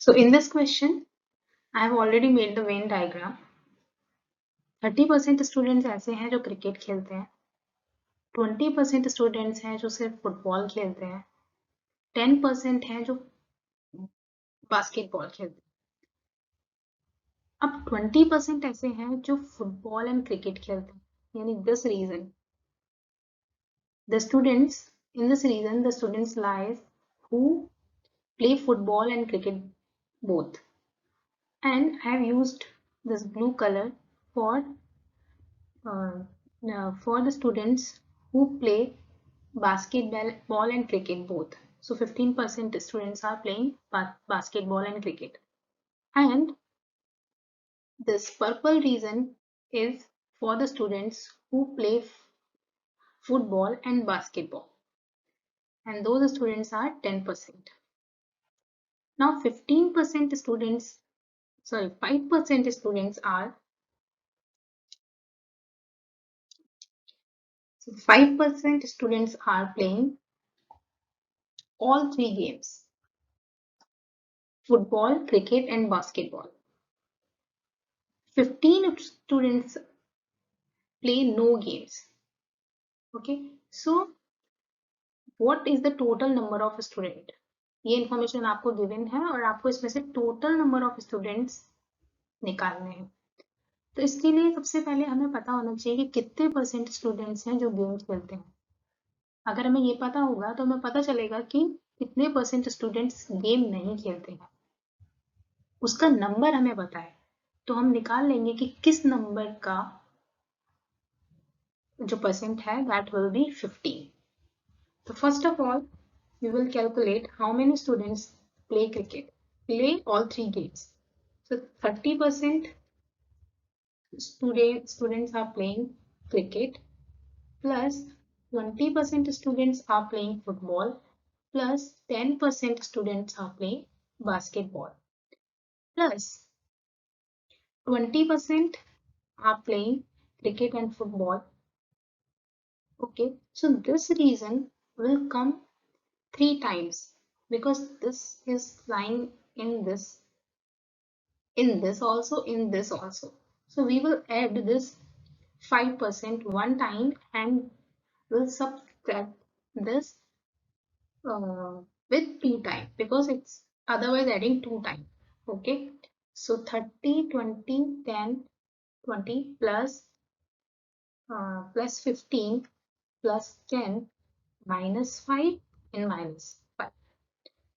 So in this question, I have already made the Venn diagram. 30% students ऐसे हैं जो cricket खेलते हैं, 20% स्टूडेंट्स हैं जो सिर्फ फुटबॉल खेलते हैं, 10% हैं जो बास्केटबॉल खेलते हैं. अब 20% ऐसे हैं जो फुटबॉल एंड क्रिकेट खेलते हैं. यानी this region the students in this region the students lies who play football and cricket both, and I have used this blue color for the students who play basketball and cricket both. So 15% students are playing basketball and cricket, and this purple region is for the students who play football and basketball, and those students are 10%. Now 15% students, sorry, 5% students are, so 5% students are playing all three games: football, cricket and basketball. 15 students play no games. Okay, so what is the total number of students? ये information आपको given है और आपको इसमें से total number of students निकालने हैं. तो इसके लिए सबसे पहले हमें पता होना चाहिए कि कितने परसेंट स्टूडेंट्स हैं जो गेम्स खेलते हैं. अगर हमें ये पता होगा तो हमें पता चलेगा कि कितने परसेंट स्टूडेंट्स गेम नहीं खेलते हैं. उसका नंबर हमें पता है तो हम निकाल लेंगे कि किस नंबर का जो परसेंट है that will be 15. So first of all, we will calculate how many students play cricket, play all three games. So 30% students are playing cricket, plus 20% students are playing football, plus 10% students are playing basketball, plus 20% are playing cricket and football. Okay, so this reason will come 3 times because this is lying in this also, in this also. So we will add this 5% one time and will subtract this with 2 times because it's otherwise adding 2 times. Okay, so 30, 20, 10, 20 plus 15 plus 10 minus 5 and minus 5.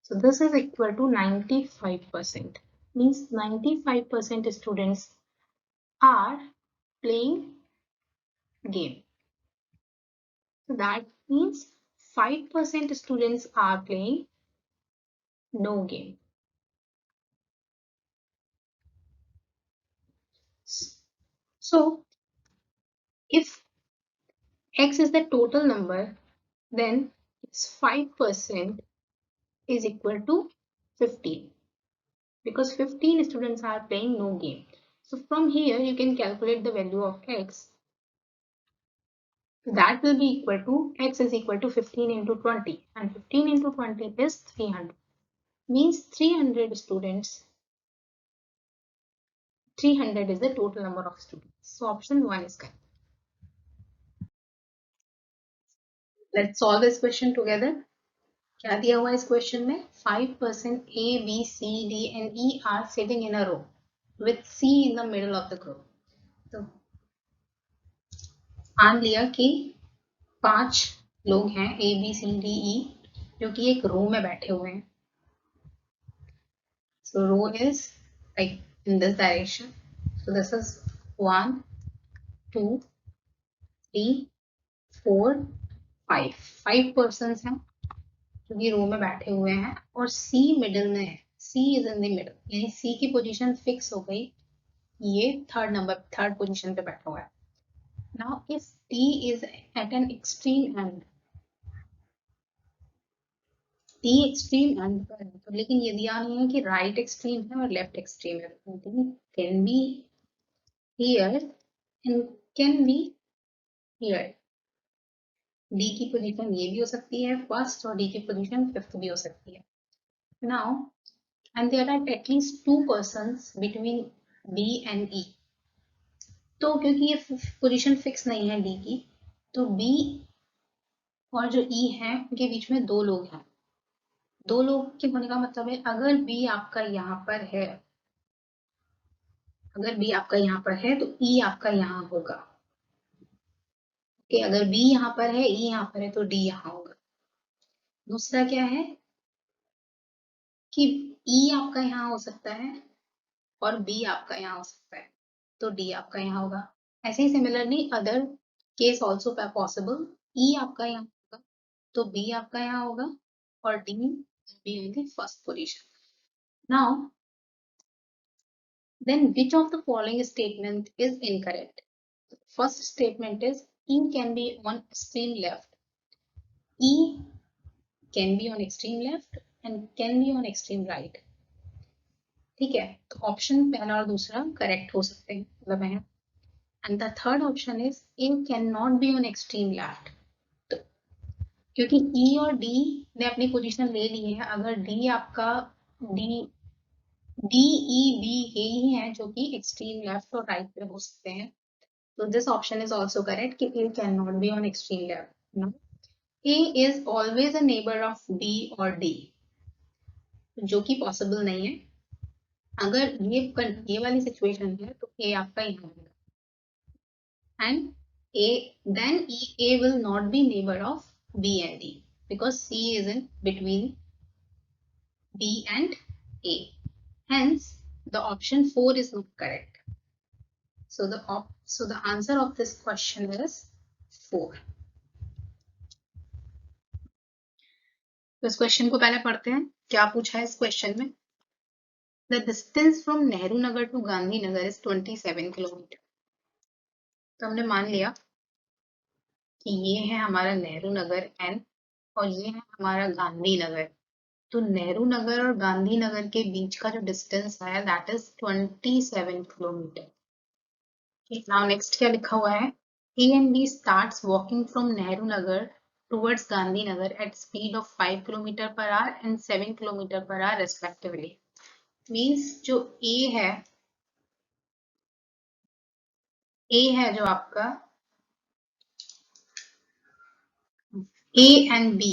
So this is equal to 95%. Means 95% students are playing game. So that means 5% students are playing no game. So if X is the total number, then its 5% is equal to 15 because 15 students are playing no game. So from here you can calculate the value of X. That will be equal to, X is equal to 15 into 20, and 15 into 20 is 300. Means 300 students, 300 is the total number of students. So option 1 is correct. Let's solve this question together. क्या दिया हुआ इस question में? 5% A, B, C, D and E are sitting in a row with C in the middle of the group. तो मान लिया कि 5 लोग हैं A, B, C, D, E जो कि एक रो में बैठे हुए हैं. So row is like in this direction. So this is 1, 2, 3, 4, 5. 5 persons हैं जो कि रो में बैठे हुए हैं और C मिडिल में है. C is in the middle. यानी C की पोजीशन फिक्स हो गई. ये थर्ड पोजीशन पे बैठा हुआ है. Now if D is at an extreme end, D extreme end पर है, तो लेकिन ये दिया नहीं है कि राइट एक्सट्रीम है और लेफ्ट एक्सट्रीम है. Can be here and can be here. D की पोजीशन ये भी हो सकती है फर्स्ट और D की पोजीशन फिफ्थ भी हो सकती है. Now and there are at least 2 persons between B and E. तो क्योंकि ये पोजीशन फिक्स नहीं है D की, तो B और जो E है उनके बीच में 2 लोग हैं. 2 लोग के होने का मतलब है अगर B आपका यहाँ पर है, अगर B आपका यहाँ पर है तो E आपका यहाँ होगा. कि अगर B यहाँ पर है, E यहाँ पर है तो D यहाँ होगा. दूसरा क्या है कि E आपका यहाँ हो सकता है और B आपका यहाँ हो सकता है, तो D आपका यहाँ होगा. ऐसे ही similarly other case also possible. E आपका यहाँ होगा तो B आपका यहाँ होगा और D be in the first position. Now, then which of the following statement is incorrect? First statement is E can be on extreme left. E can be on extreme left and can be on extreme right. ठीक है, तो option पहला और दूसरा correct हो सकते हैं, मतलब है. And the third option is a can not be on extreme left. तो क्योंकि ई और डी ने अपनी पोजीशन ले ली है, अगर डी आपका डी डी ई बी यही है जो कि एक्सट्रीम लेफ्ट और राइट पे हो सकते हैं, तो this option is also correct कि A can not be on extreme left. No, A is always a neighbour of B और डी, जो कि पॉसिबल नहीं है. अगर ये वाली सिचुएशन है तो ए आपका यहाँ होगा. And then A will not be neighbor of B and D because C is in between B and A. Hence, the option 4 is not correct. So the answer of this question is 4. तो इस question को पहले पढ़ते हैं. क्या पूछा है इस क्वेश्चन में? The distance from Nehrunagar to Gandhinagar is 27 kilometre. तो हमने मान लिया कि ये है हमारा नेहरू नगर N और ये है हमारा गांधीनगर. तो नेहरू नगर और गांधीनगर के बीच का जो डिस्टेंस है that is 27 kilometre. Now next क्या लिखा हुआ है? A and B starts walking from Nehrunagar towards Gandhinagar at speed of 5 km per hour and 7 km per hour respectively. Means जो A है जो आपका A and B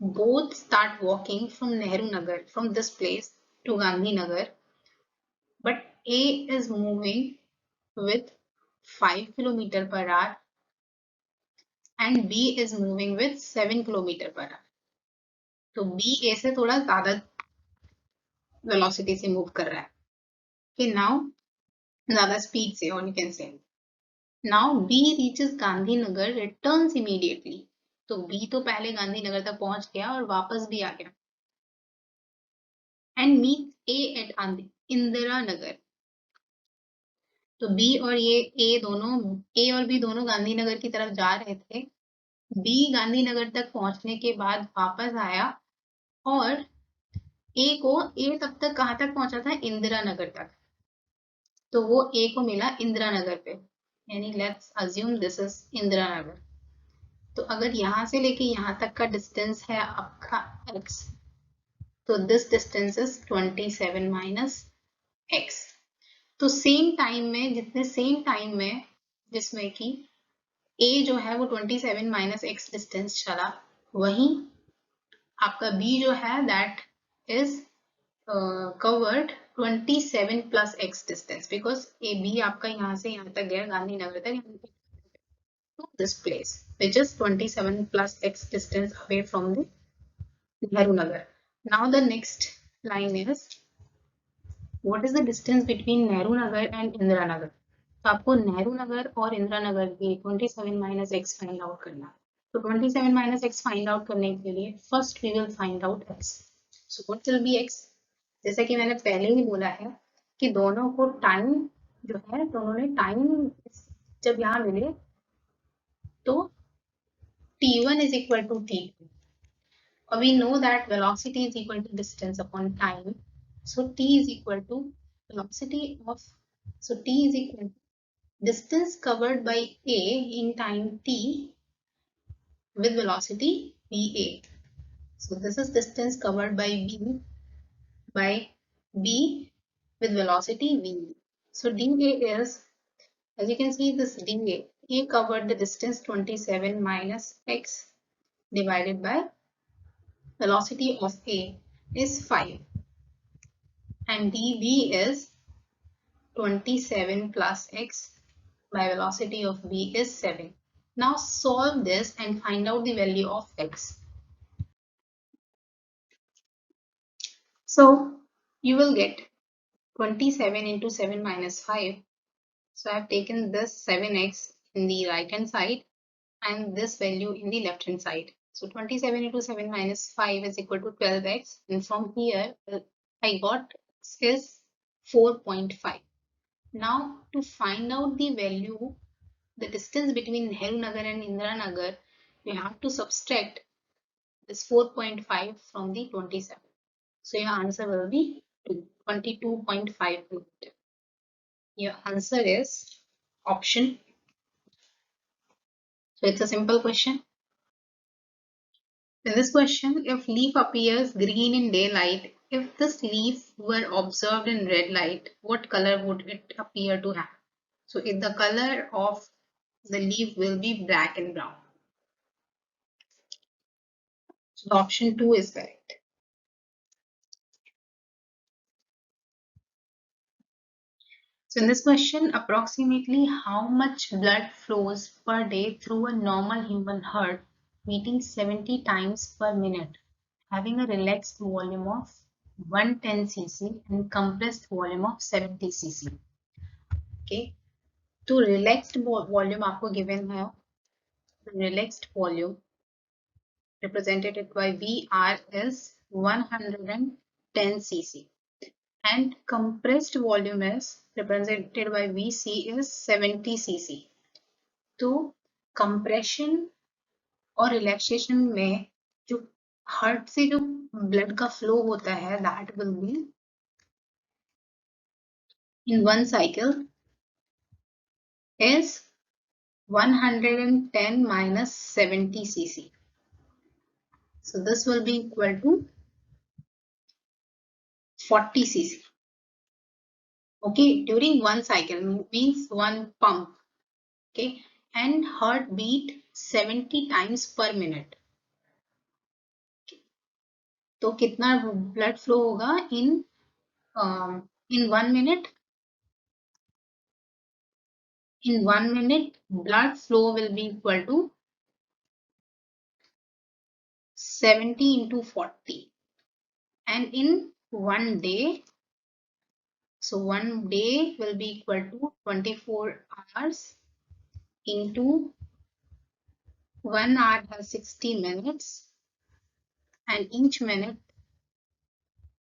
both start walking from Nehrunagar, from this place to Gandhinagar, but A is moving with 5 km per hour and B is moving with 7 km per hour. तो B A से थोड़ा ज्यादा velocity से move कर रहा है. कि now ज्यादा स्पीड से, और you can say now B reaches Gandhinagar, returns immediately. तो B तो पहले गांधीनगर तक पहुंच गया और वापस भी आ गया. And meet A at Indira Nagar. तो B और A और B दोनों गांधीनगर की तरफ जा रहे थे. B गांधीनगर तक पहुंचने के बाद वापस आया और A तब तक कहां तक पहुंचा था? इंदिरा नगर तक. तो वो A को मिला इंदिरा नगर पे, यानी let's assume this is Indira Nagar. तो अगर यहां से लेके यहां तक का डिस्टेंस है आपका x, तो this distance is 27 minus x. तो सेम टाइम में जिसमें कि A जो है वो 27 माइनस x डिस्टेंस चला, वहीं आपका B जो है that is covered 27 plus x distance because B आपका यहाँ से यहाँ तक गया गांधीनगर तक, to this place which is 27 plus x distance away from the Nehrunagar. Now the next line is what is the distance between Nehrunagar and Indiranagar. तो आपको नेहरूनगर और इंदिरानगर की 27 माइनस एक्स फाइंड आउट करना. तो 27 माइनस एक्स फाइंड आउट करने के लिए first we will find out x. So what will be x? जैसा कि मैंने पहले ही बोला है कि दोनों को टाइम जो है, दोनों ने टाइम जब यहाँ मिले तो t1 is equal to t2. और we know that velocity is equal to distance upon time. So t is equal to velocity of, so t is equal to distance covered by A in time t with velocity va. So this is distance covered by B by B with velocity V. So dA is, as you can see, this dA, A covered the distance 27 minus x divided by velocity of A is 5, and dB is 27 plus x by velocity of B is 7. Now solve this and find out the value of x. So you will get 27 into 7 minus 5. So I have taken this 7x in the right hand side and this value in the left hand side. So 27 into 7 minus 5 is equal to 12x, and from here I got is 4.5. Now to find out the value, the distance between Nehrunagar and Indiranagar, you have to subtract this 4.5 from the 27. So your answer will be 22.5 meter. Your answer is option. So it's a simple question. In this question, if leaf appears green in daylight, if this leaf were observed in red light, what color would it appear to have? So if the color of the leaf will be black and brown. So the option 2 is correct. So in this question, approximately how much blood flows per day through a normal human heart beating 70 times per minute, having a relaxed volume of 110 cc and compressed volume of 70 cc. Okay, तो relaxed volume आपको given है. The relaxed volume represented by VR is 110 cc. And compressed volume is represented by VC is 70 cc. तो compression और relaxation में जो heart से जो blood का flow होता है, that will be in one cycle is 110 minus 70 cc. So this will be equal to 40 cc. Okay, during one cycle means one pump. Okay, and heart beat 70 times per minute. तो कितना blood flow होगा in 1 minute? In 1 minute, blood flow will be equal to 70 into 40. And in 1 day, so 1 day will be equal to 24 hours into 1 hour has 60 minutes, and each minute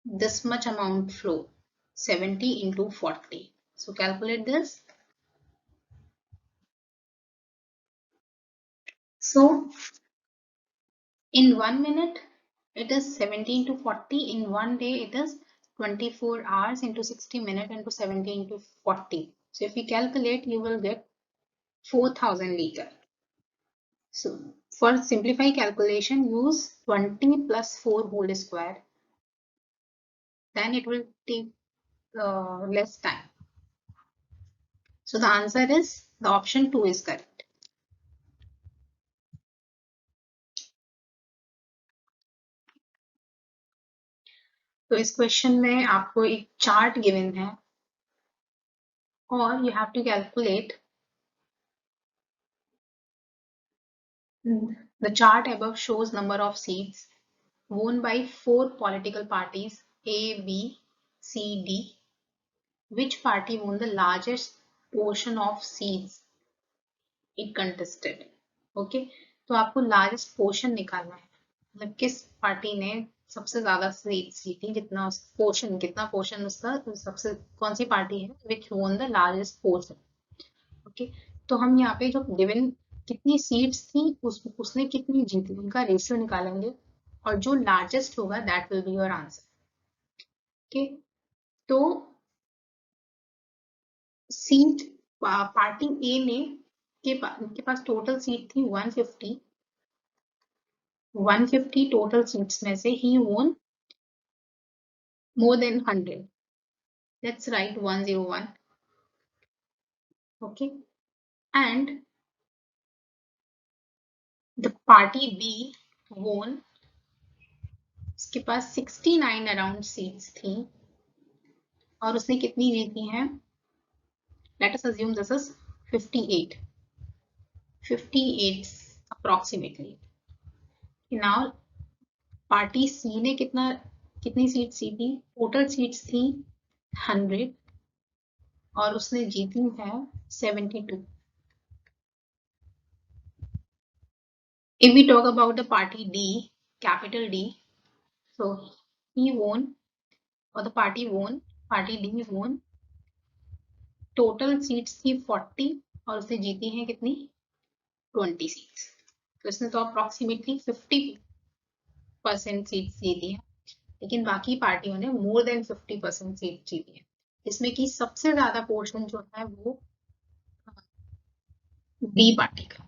this much amount flow, 70 into 40. So calculate this. So in 1 minute it is 70 into 40. In 1 day it is 24 hours into 60 minutes into 70 into 40. So if you calculate, you will get 4000 liter. So for simplify calculation, use 20 plus 4 whole square. Then it will take less time. So the answer is the option 2 is correct. तो इस question में आपको एक chart given है और you have to calculate the chart above shows number of seats won by 4 political parties A, B, C, D. Which party won the largest portion of seats it contested? Okay, तो आपको largest portion निकालना है, मतलब किस party ने सबसे ज्यादा seats जीती, कितना पोर्शन, कितना पोर्शन उसका, सबसे कौन सी पार्टी है which won the largest portion. Okay, तो हम यहाँ पे जो गिवन कितनी सीट्स थी उसने कितनी जीती, उनका रेशियो निकालेंगे और जो लार्जेस्ट होगा that will be your answer. Okay, तो सीट पार्टी ए ने के पास टोटल सीट थी 150. 150 टोटल सीट्स में से ही वोन more than 100. Let's write 101. Okay. And the party B won. उसके पास 69 अराउंड सीट्स थी और उसने कितनी जीती हैं? Let us assume this is 58. 58 approximately. Now party सी ने कितनी सीट्स जीती? टोटल सीट्स थी 100 और उसने जीती है 72. If we talk about the party D, capital D, so he won or the party won, party D won. Total seats थी 40 और उसने जीती हैं कितनी? 20 सीट्स. तो इसने तो अप्रोक्सीमेटली 50% सीट्स जीती हैं, लेकिन बाकी पार्टियों ने मोर देन 50% सीट जीती है. इसमें की सबसे ज्यादा पोर्शन जो है वो बी पार्टी का.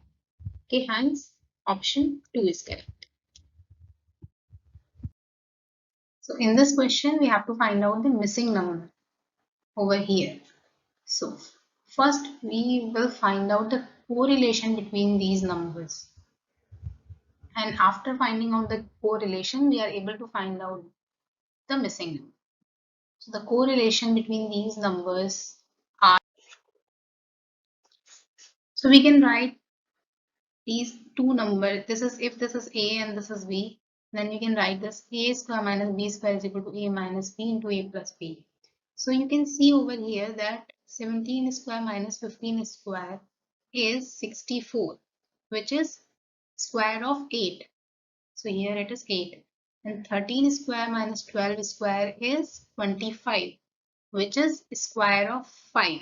Okay, hence option 2 is correct. So in this question we have to find out the missing number over here. So first we will find out the correlation between these numbers, and after finding out the correlation we are able to find out the missing number. So the correlation between these numbers are, so we can write these two numbers. This is, if this is a and this is b, then we can write this a square minus b square is equal to a minus b into a plus b. So you can see over here that 17 square minus 15 square is 64, which is square of 8. So here it is 8. And 13 square minus 12 square is 25, which is square of 5.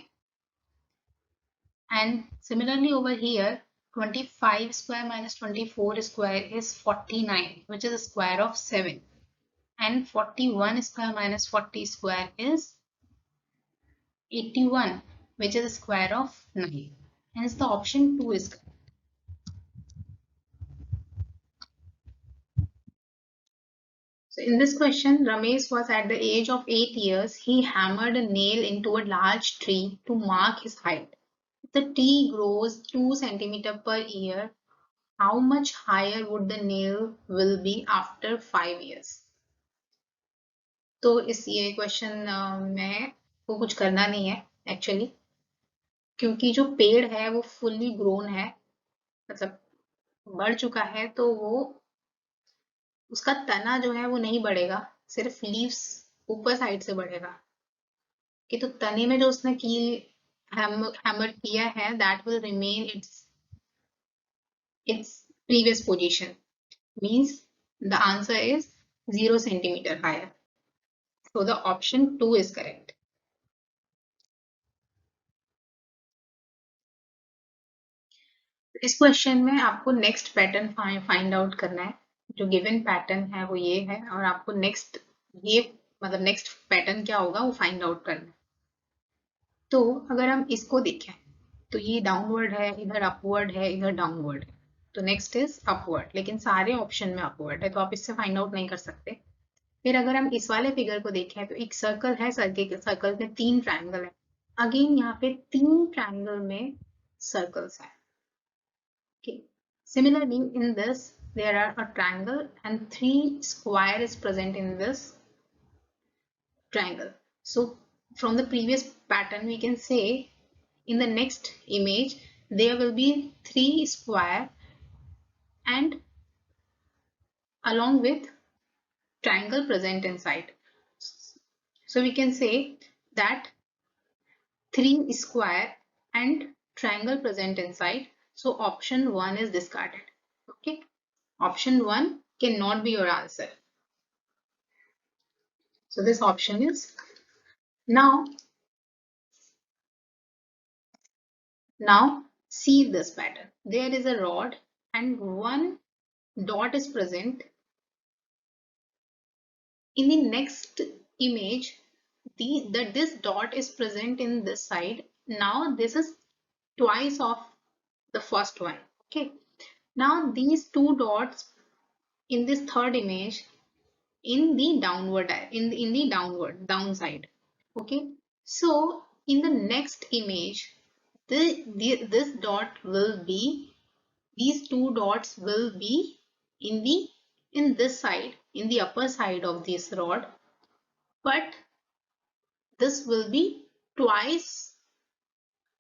And similarly over here, 25 square minus 24 square is 49, which is a square of 7. And 41 square minus 40 square is 81, which is a square of 9. Hence the option 2 is correct. So in this question, Ramesh was at the age of 8 years. He hammered a nail into a large tree to mark his height. If the tree grows 2 centimeters per year, how much higher would the nail will be after 5 years? तो इस ये question में को कुछ करना नहीं है actually, क्योंकि जो पेड़ है वो फुल्ली ग्रोन है, मतलब बढ़ चुका है, तो वो उसका तना जो है वो नहीं बढ़ेगा, सिर्फ लीव्स ऊपर साइड से बढ़ेगा. कि तो तने में जो उसने कील हैमर किया है, that will remain its previous position, means the answer is 0 centimeter higher. So the option 2 is correct. इस क्वेश्चन में आपको नेक्स्ट पैटर्न फाइंड आउट करना है. जो गिवन पैटर्न है वो ये है, और आपको नेक्स्ट ये मतलब नेक्स्ट पैटर्न क्या होगा वो फाइंड आउट करना है. तो अगर हम इसको देखें तो ये डाउनवर्ड है, इधर अपवर्ड है, इधर डाउनवर्ड है, तो नेक्स्ट इज अपवर्ड, लेकिन सारे ऑप्शन में अपवर्ड है, तो आप इससे फाइंड आउट नहीं कर सकते. फिर अगर हम इस वाले फिगर को देखें तो एक सर्कल है, सर्कल में 3 ट्रायंगल है. अगेन यहाँ पे 3 ट्रायंगल में सर्कल्स है. Okay. Similarly, in this, there are a triangle and 3 square is present in this triangle. So from the previous pattern, we can say in the next image, there will be 3 square and along with triangle present inside. So we can say that 3 square and triangle present inside. So option 1 is discarded. Okay. Option 1 cannot be your answer. So this option is now see this pattern. There is a rod and one dot is present. In the next image, this dot is present in this side. Now this is twice of the first one. Okay. Now these 2 dots in this third image in the downward, in the downward downside. Okay. So in the next image, this dot will be, these two dots will be in this side, in the upper side of this rod, but this will be twice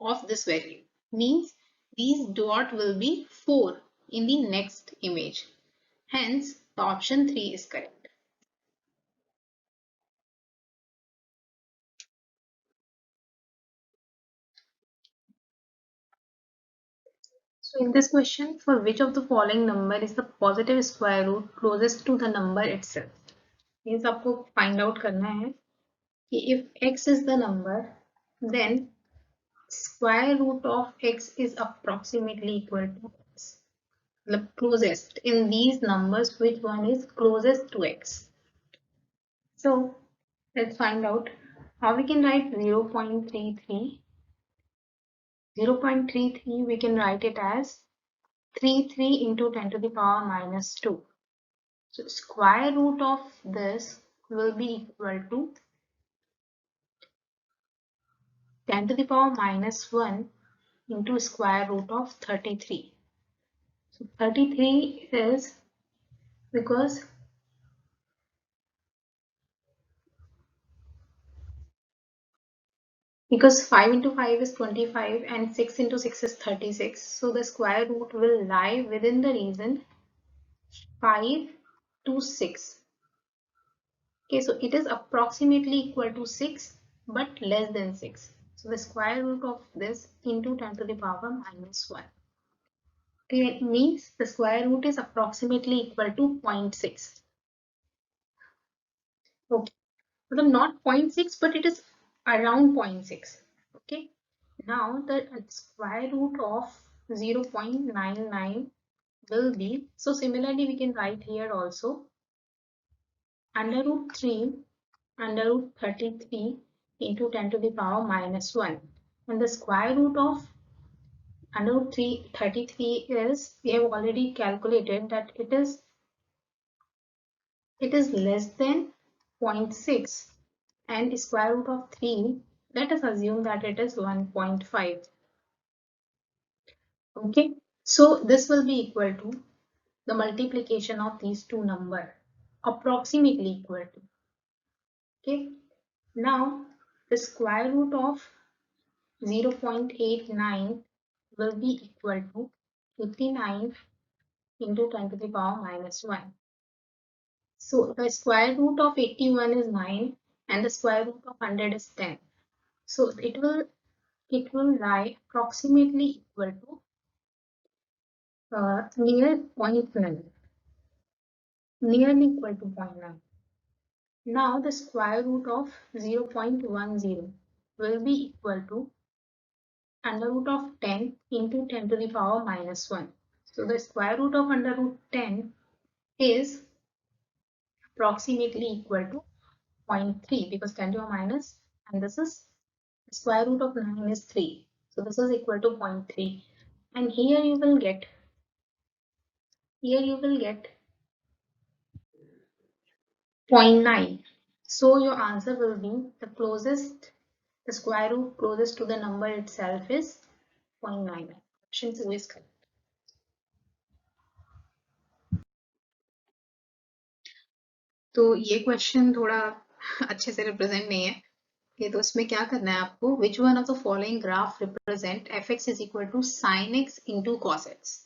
of this value. Means these dot will be 4 in the next image. Hence, the option 3 is correct. So in this question, for which of the following number is the positive square root closest to the number itself? Means आपको find out करना है कि if x is the number, then square root of x is approximately equal to x. The closest in these numbers, which one is closest to x? So let's find out how we can write 0.33. 0.33 we can write it as 33 into 10 to the power minus 2. So square root of this will be equal to 10 to the power minus 1 into square root of 33. So 33 is because 5 into 5 is 25 and 6 into 6 is 36. So the square root will lie within the region 5 to 6. Okay, so it is approximately equal to 6 but less than 6. So the square root of this into 10 to the power minus 1. Okay, it means the square root is approximately equal to 0.6. Okay, so not 0.6 but it is around 0.6. Okay, now the square root of 0.99 will be, so similarly we can write here also under root 3 under root 33 into 10 to the power minus 1, and the square root of under root 33 is, we have already calculated that it is less than 0.6, and square root of 3, let us assume that it is 1.5. Okay, so this will be equal to the multiplication of these two numbers, approximately equal to. Okay, now the square root of 0.89 will be equal to 89 into 10 to the power minus 1. So the square root of 81 is 9 and the square root of 100 is 10. So it will lie approximately equal to near 0.9, nearly equal to 0.9. Now the square root of 0.10 will be equal to under root of 10 into 10 to the power minus 1. So the square root of under root 10 is approximately equal to 0.3 because 10 to the minus, and this is the square root of 9 is 3. So this is equal to 0.3, and here you will get 0.9. So your answer will be the square root closest to the number itself is 0.9. Option 2 is correct. तो ये question थोड़ा अच्छे से represent नहीं है कि, तो इसमें क्या करना है आपको, which one of the following graph represent fx is equal to sin x into cos x,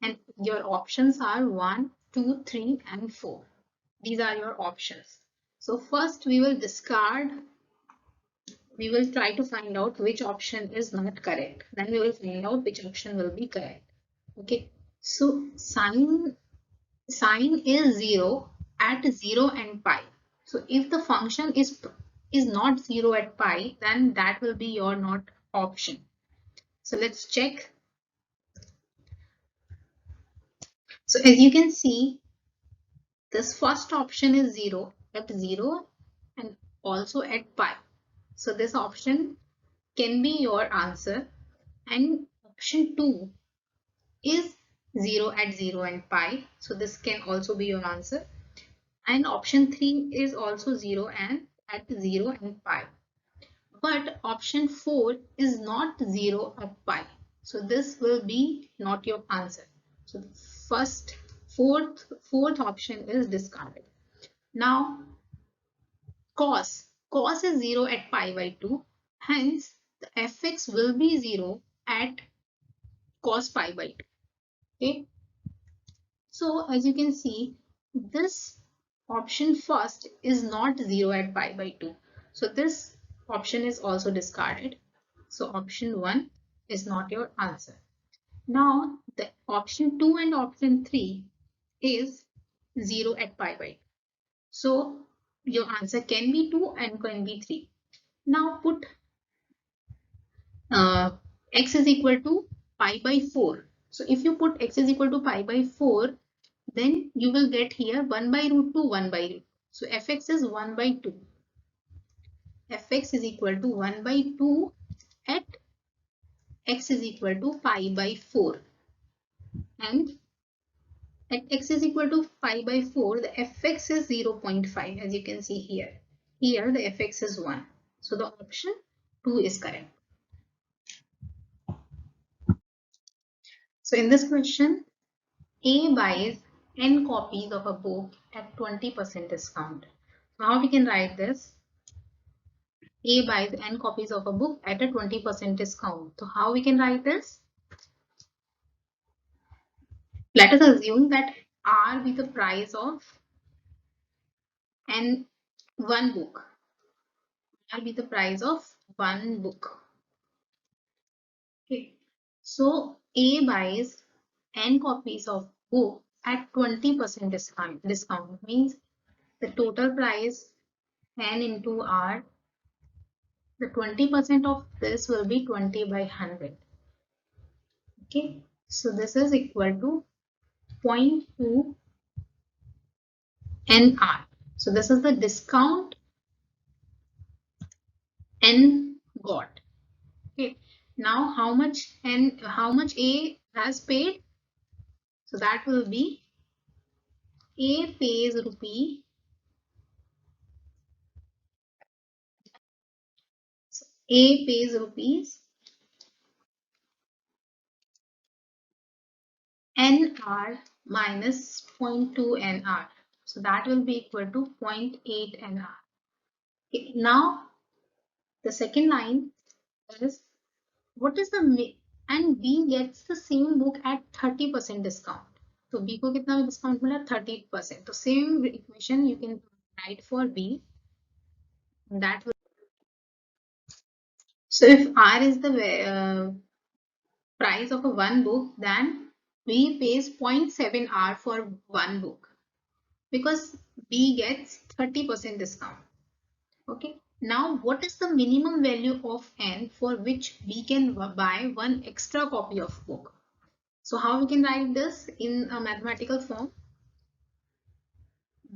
and your options are 1, 2, 3 and 4. These are your options. So first we will try to find out which option is not correct, then we will find out which option will be correct. Okay, so sin is 0 at 0 and pi. So if the function is not 0 at pi, then that will be your not option. So let's check. So as you can see, this first option is 0 at 0 and also at pi. So this option can be your answer, and option 2 is 0 at 0 and pi. So this can also be your answer. And option 3 is also 0 and at 0 and pi. but option 4 is not 0 at pi. So this will be not your answer. So the fourth option is discarded. Now cos is 0 at pi by 2. Hence the fx will be 0 at cos pi by 2. Okay. So as you can see, this option first is not 0 at pi by 2. So this option is also discarded. So option 1 is not your answer. Now the option 2 and option 3 is 0 at pi by 2. So your answer can be 2 and can be 3. Now put x is equal to pi by 4. So if you put x is equal to pi by 4, then you will get here 1 by root 2, 1 by root. So fx is 1 by 2. Fx is equal to 1 by 2 at x is equal to pi by 4. And at x is equal to pi by 4, the fx is 0.5 as you can see here. Here the fx is 1. So the option 2 is correct. So in this question, A buys n copies of a book at 20% discount. Now we can write this. A buys n copies of a book at a 20% discount. So how we can write this? Let us assume that R be the price of n one book. R be the price of one book. Okay. So A buys n copies of book at 20% discount. Discount means the total price n into R. The 20% of this will be 20 by 100. Okay. So this is equal to 0.2 NR. So this is the discount N got. Okay. Now how much A has paid? So that will be A pays rupee. So A pays rupees NR minus 0.2 NR. So that will be equal to 0.8 NR. Okay. Now the second line is what is the and B gets the same book at 30% discount. So B को कितना discount मिला 30%. So same equation you can write for B. That will. So if R is the price of a one book, then B pays 0.7 R for one book because B gets 30% discount. Okay. Now, what is the minimum value of N for which we can buy one extra copy of book? So how we can write this in a mathematical form?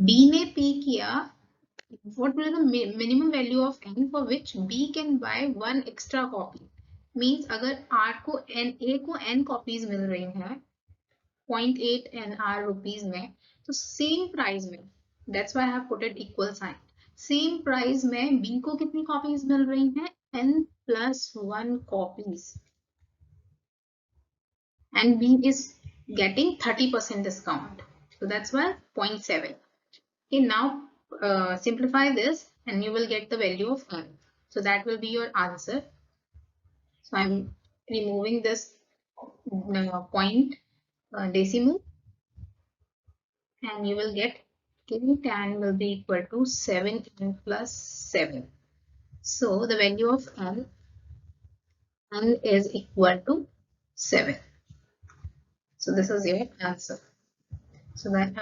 B ने pay किया. What will be the minimum value of N for which B can buy one extra copy? Means अगर R को N A को N copies मिल रही हैं 0.8 NR rupees में, तो same price में, that's why I have put it equal sign. Same price में B को कितनी copies मिल रही हैं? N plus 1 copies. And B is getting 30% discount. So that's why 0.7. Okay, now simplify this and you will get the value of N. So that will be your answer. So I'm removing this point decimal and you will get tan will be equal to 7n plus 7. So the value of N is equal to 7. So this is your answer. So that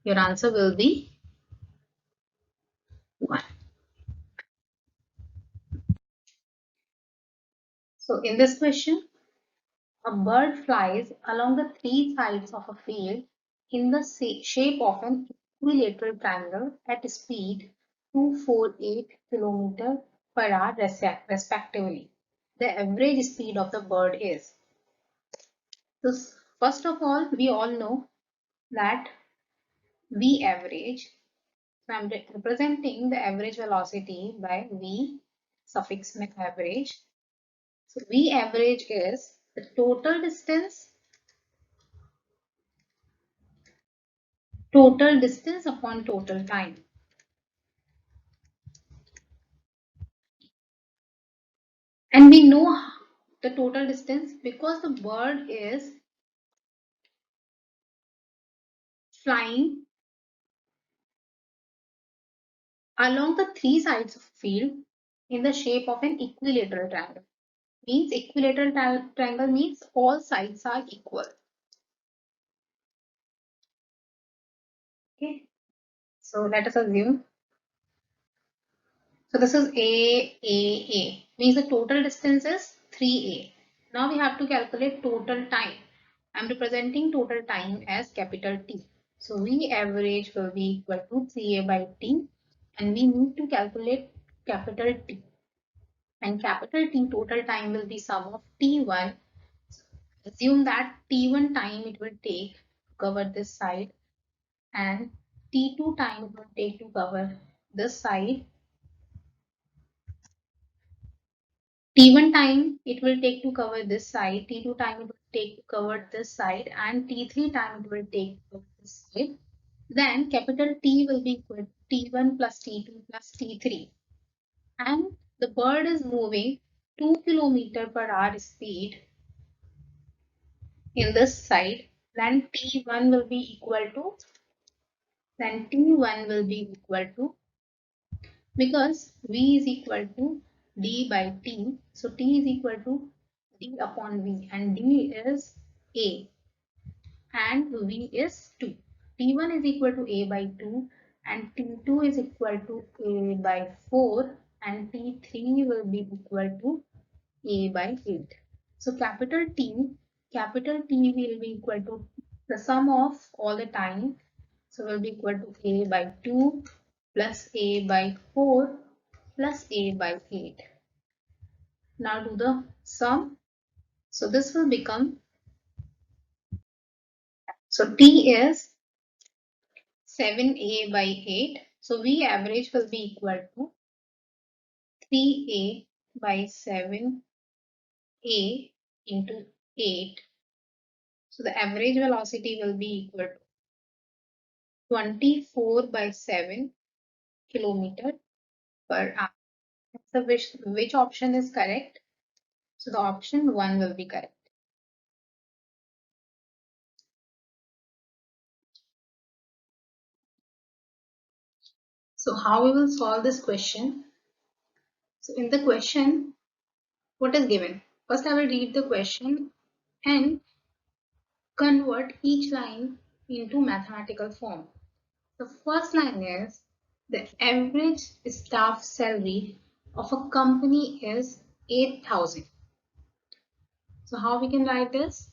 your answer will be 1. So in this question, a bird flies along the three sides of a field in the shape of an equilateral triangle at speed 248 km per hour respectively. The average speed of the bird is. So first of all, we all know that V average. So I'm representing the average velocity by V suffix में average. So V average is the total distance upon total time. And we know the total distance because the bird is flying along the three sides of field in the shape of an equilateral triangle. Means equilateral triangle means all sides are equal. Okay, so let us assume. So this is A means the total distance is 3A. Now we have to calculate total time. I am representing total time as capital T. So V average will be equal to 3A by T, and we need to calculate capital T. And capital T total time will be sum of T1. Assume that T1 time it will take to cover this side, and T2 time it will take to cover this side. T1 time it will take to cover this side, T2 time it will take to cover this side, and T3 time it will take to cover this side. Then capital T will be equal to T1 plus T2 plus T3. And the bird is moving 2 km per hour speed in this side. Then T1 will be equal to, because V is equal to D by T. So T is equal to D upon V, and D is A and V is 2. T1 is equal to A by 2 and T2 is equal to A by 4 and T3 will be equal to A by 8. So capital T will be equal to the sum of all the time. So will be equal to A by 2 plus A by 4 plus A by 8. Now do the sum. So this will become, so T is 7A by 8. So V average will be equal to 3A by 7A into 8. So the average velocity will be equal to 24 by 7 kilometer per hour. So which option is correct? So the option 1 will be correct. So how we will solve this question? So in the question, what is given? First I will read the question and convert each line into mathematical form. The first line is the average staff salary of a company is 8,000. So how we can write this?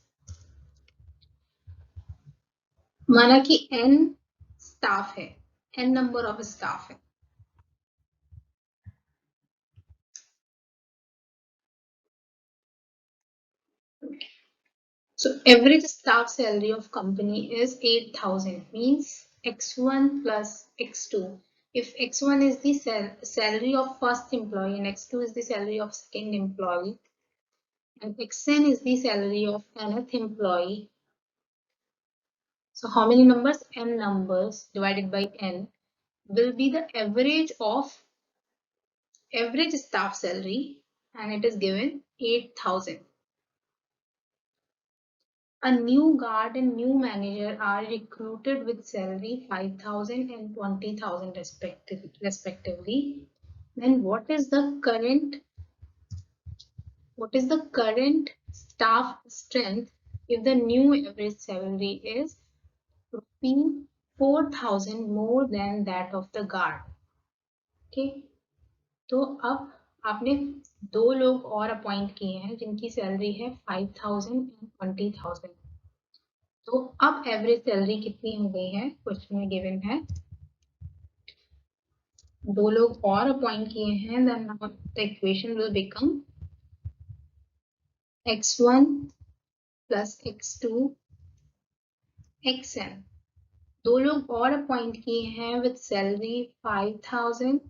माना कि n staff है, n number of staff है. So average staff salary of company is 8,000, means x1 plus x2. If x1 is the salary of first employee and x2 is the salary of second employee and xn is the salary of nth employee. So how many numbers? N numbers divided by n will be the average of average staff salary, and it is given 8,000. A new guard and new manager are recruited with salary 5,000 and 20,000 respectively. Then what is the current staff strength if the new average salary is rupees 4,000 more than that of the guard? Okay, तो अब आपने दो लोग और appoint किए हैं जिनकी salary है 5,000 एंड 20,000. तो अब एवरेज सैलरी कितनी हो गई है? क्वेश्चन में गिवन है दो लोग और अपॉइंट किए हैं, then the equation will become x1 plus x2 xn. दो लोग और अपॉइंट किए हैं with salary 5,000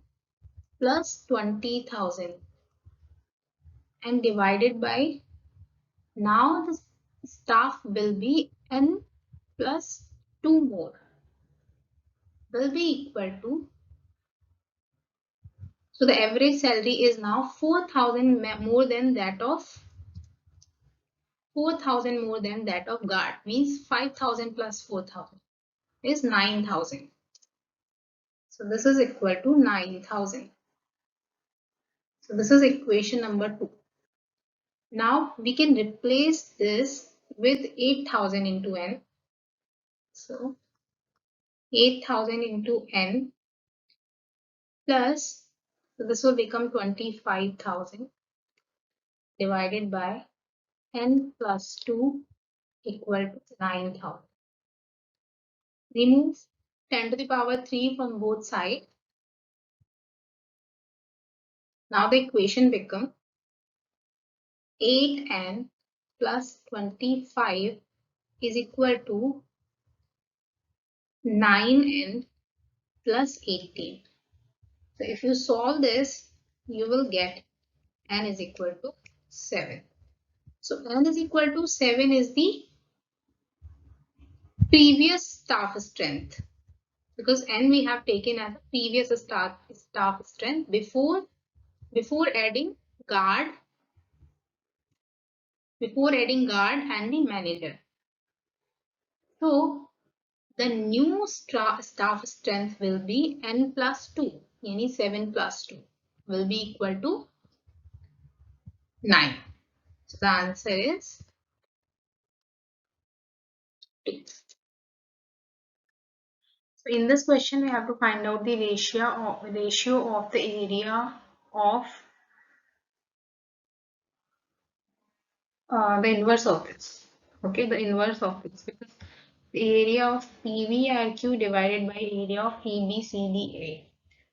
plus 20,000. and divided by, now the staff will be n plus 2 more, will be equal to, so the average salary is now 4,000 more than that of 4,000 more than that of guard, means 5,000 plus 4,000 is 9,000. So this is equal to 9,000. So this is equation number 2. Now we can replace this with 8,000 into n. So 8,000 into n plus, so this will become 25,000 divided by n plus 2 equal to 9,000. Remove 10 to the power 3 from both sides. Now the equation becomes 8n plus 25 is equal to 9n plus 18. So if you solve this, you will get n is equal to 7. So n is equal to 7 is the previous staff strength, because n we have taken as a previous staff strength before adding guard, and the manager. So the new staff strength will be n plus 2, yani 7 plus 2 will be equal to 9. So the answer is 2. So in this question, we have to find out the ratio of the area of the inverse of this. Okay, the inverse of this, because the area of PVRQ divided by area of PBCDA.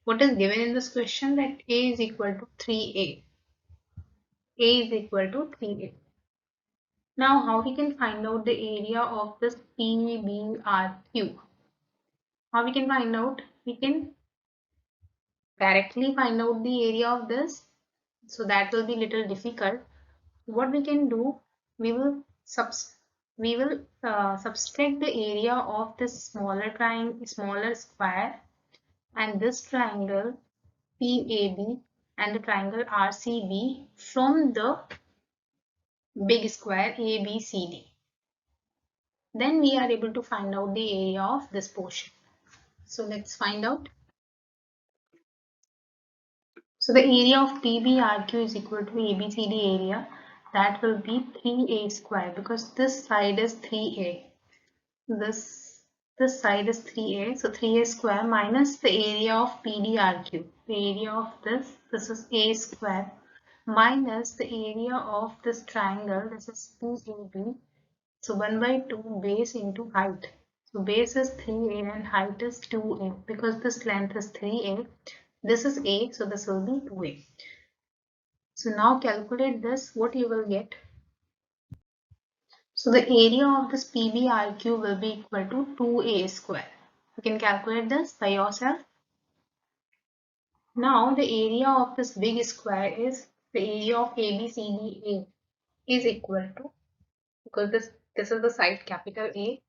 What is given in this question, that A is equal to 3A. A is equal to 3A. Now, how we can find out the area of this PBRQ? How we can find out? We can directly find out the area of this. So that will be little difficult. What we can do, we will subtract the area of this smaller square, and this triangle PAB and the triangle RCB from the big square ABCD. Then we are able to find out the area of this portion. So let's find out. So the area of PBRQ is equal to ABCD area. That will be 3A square, because this side is 3A. This side is 3A. So 3A square minus the area of PDRQ. The area of this is A square, minus the area of this triangle, this is 2AB. So 1 by 2 base into height. So base is 3A and height is 2A, because this length is 3A. This is A, so this will be 2A. So now calculate this, what you will get. So the area of this PBRQ will be equal to 2A square. You can calculate this by yourself. Now the area of this big square is the area of ABCDA is equal to, because this is the side capital A,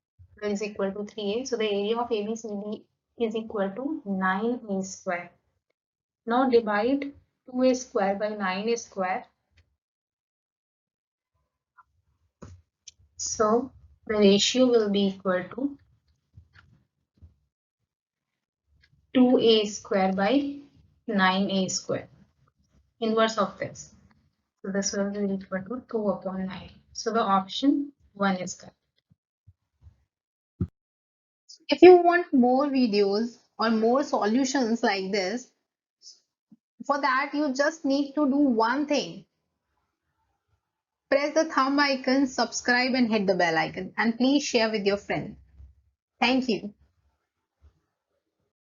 is equal to 3A. So the area of ABCD is equal to 9A square. Now divide 2A square by 9A square. So the ratio will be equal to 2A square by 9A square. Inverse of this. So this will be equal to 2 upon 9. So the option 1 is correct. If you want more videos or more solutions like this, for that you just need to do one thing. Press the thumb icon, subscribe and hit the bell icon, and please share with your friends. Thank you.